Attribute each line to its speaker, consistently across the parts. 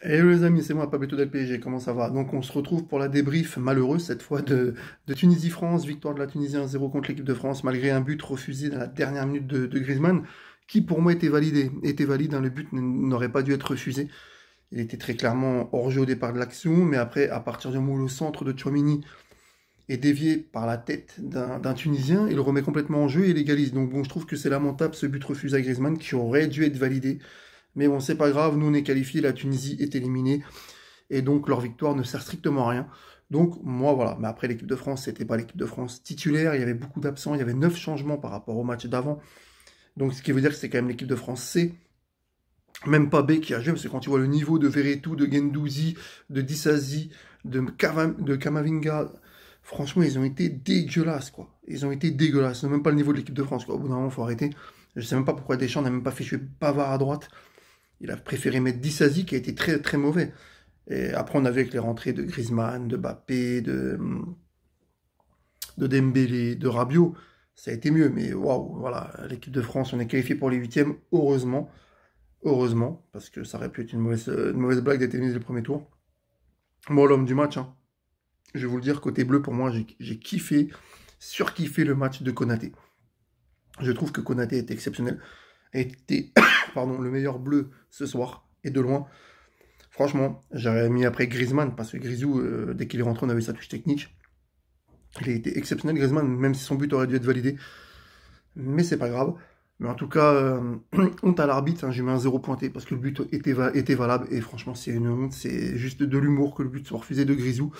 Speaker 1: Hello les amis, c'est moi, Pablito del PSG, comment ça va? Donc on se retrouve pour la débrief malheureuse cette fois de Tunisie-France, victoire de la Tunisie 1-0 contre l'équipe de France, malgré un but refusé dans la dernière minute de Griezmann, qui pour moi était valide, hein, le but n'aurait pas dû être refusé. Il était très clairement hors jeu au départ de l'action, mais après, à partir du moment où le centre de Tchouaméni est dévié par la tête d'un Tunisien, il le remet complètement en jeu et il égalise. Donc bon, je trouve que c'est lamentable ce but refusé à Griezmann qui aurait dû être validé. Mais bon, c'est pas grave, nous on est qualifiés, la Tunisie est éliminée, et donc leur victoire ne sert strictement à rien. Donc moi voilà, mais après l'équipe de France, c'était pas l'équipe de France titulaire, il y avait beaucoup d'absents, il y avait 9 changements par rapport au match d'avant. Donc ce qui veut dire que c'est quand même l'équipe de France C, même pas B qui a joué, parce que quand tu vois le niveau de Verretou, de Gendouzi, de Disasi, de Kamavinga, franchement ils ont été dégueulasses quoi. Ils ont été dégueulasses, c'est même pas le niveau de l'équipe de France quoi. Au bout d'un moment, faut arrêter. Je sais même pas pourquoi Deschamps n'a même pas fait jouer Pavard à droite. Il a préféré mettre Disasi qui a été très très mauvais. Et après, on a vu avec les rentrées de Griezmann, de Mbappé, de Dembélé, de Rabiot, ça a été mieux. Mais waouh, voilà, l'équipe de France, on est qualifié pour les huitièmes, heureusement. Heureusement, parce que ça aurait pu être une mauvaise blague d'être éliminé le premier tour. Moi, l'homme du match, hein, je vais vous le dire, côté bleu, pour moi, j'ai kiffé, surkiffé le match de Konaté. Je trouve que Konaté était exceptionnel, a été pardon, le meilleur bleu ce soir, et de loin. Franchement, j'aurais mis après Griezmann, parce que Grisou, dès qu'il est rentré, on avait sa touche technique. Il a été exceptionnel, Griezmann, même si son but aurait dû être validé. Mais c'est pas grave. Mais en tout cas, honte à l'arbitre, hein, j'ai mis un 0 pointé, parce que le but était valable. Et franchement, c'est une honte, c'est juste de l'humour que le but soit refusé de Grisou.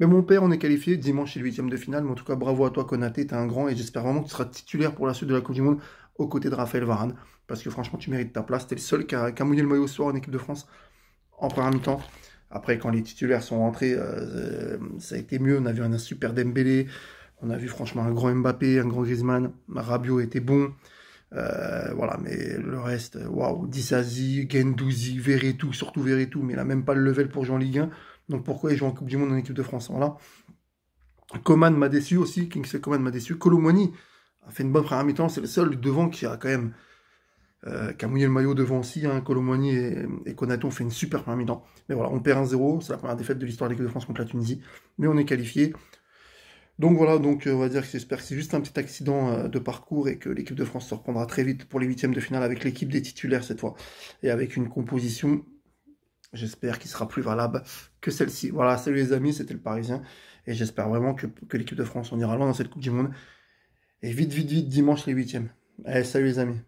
Speaker 1: Mais mon père, on est qualifié, dimanche c'est le huitième de finale. Mais en tout cas, bravo à toi, Konaté, t'es un grand, et j'espère vraiment que tu seras titulaire pour la suite de la Coupe du Monde, aux côtés de Raphaël Varane. Parce que franchement, tu mérites ta place. T'es le seul qui a mouillé le maillot ce soir en équipe de France, en première mi-temps. Après, quand les titulaires sont rentrés, ça a été mieux. On a vu un super Dembélé, on a vu franchement un grand Mbappé, un grand Griezmann. Rabiot était bon. Voilà, mais le reste, waouh, Disasi, Gendouzi, Verretou, surtout Verretou, mais il n'a même pas le level pour jouer en Ligue 1. Donc pourquoi il joue en Coupe du Monde en équipe de France? Voilà. Coman m'a déçu aussi, Kingsley Coman m'a déçu. Kolo Muani a fait une bonne première mi-temps, c'est le seul devant qui a quand même qui a mouillé le maillot devant aussi, hein, Kolo Muani et Konaté ont fait une super première mi-temps. Mais voilà, on perd 1-0, c'est la première défaite de l'histoire de l'équipe de France contre la Tunisie, mais on est qualifié. Donc voilà, donc on va dire que j'espère que c'est juste un petit accident de parcours et que l'équipe de France se reprendra très vite pour les huitièmes de finale avec l'équipe des titulaires cette fois, et avec une composition, j'espère, qui sera plus valable que celle-ci. Voilà, salut les amis, c'était le Parisien, et j'espère vraiment que l'équipe de France, on ira loin dans cette Coupe du Monde, et vite, vite, vite, dimanche les huitièmes. Allez, salut les amis.